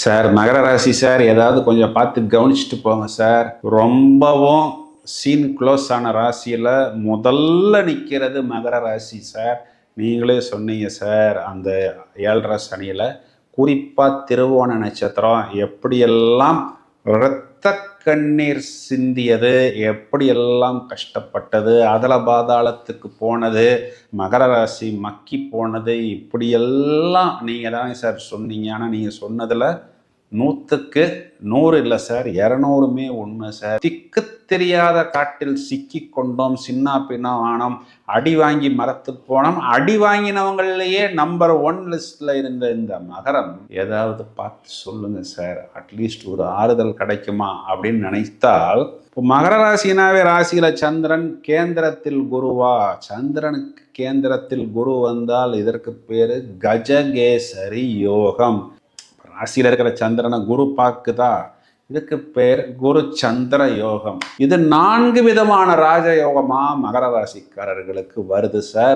Sir மகர ராசி sir, ஏதாவது கொஞ்சம் பார்த்து கவனிச்சுட்டு போங்க சார். ரொம்பவும் சீன் க்ளோஸ் ஆன ராசியில் முதல்ல நிற்கிறது மகர ராசி சார். நீங்களே சொன்னீங்க சார், அந்த 7.5 சனியில் குறிப்பாக திருவோண நட்சத்திரம் எப்படியெல்லாம் இரத்த கண்ணீர் சிந்தியது, எப்படியெல்லாம் கஷ்டப்பட்டது, அதல பாதாளத்துக்கு போனது, மகர ராசி மக்கி போனது, இப்படியெல்லாம் நீங்கள் தானே சார் சொன்னீங்க. ஆனால் நீங்கள் சொன்னதில் 100க்கு 100 இல்லை சார், 200மே உண்மை சார். திக்கு தெரியாத காட்டில் சிக்கி கொண்டோம், சின்ன பின்னா ஆனோம், அடி வாங்கி மரத்துக்கு போனோம். அடி வாங்கினவங்களையே நம்பர் 1 லிஸ்ட்ல இருந்த இந்த மகரம் ஏதாவது பார்த்து சொல்லுங்க சார். அட்லீஸ்ட் ஒரு ஆறுதல் கிடைக்குமா அப்படின்னு நினைத்தால், இப்போ மகர ராசினாவே ராசியில சந்திரன் கேந்திரத்தில் குருவா, சந்திரனுக்கு கேந்திரத்தில் குரு வந்தால் இதற்கு பேரு கஜகேசரி யோகம். ராசியில் இருக்கிற சந்திரனை குரு பார்க்குதா, இதுக்கு பேர் குரு சந்திர யோகம். இது 4 விதமான ராஜ யோகமா மகர ராசிக்காரர்களுக்கு வருது சார்.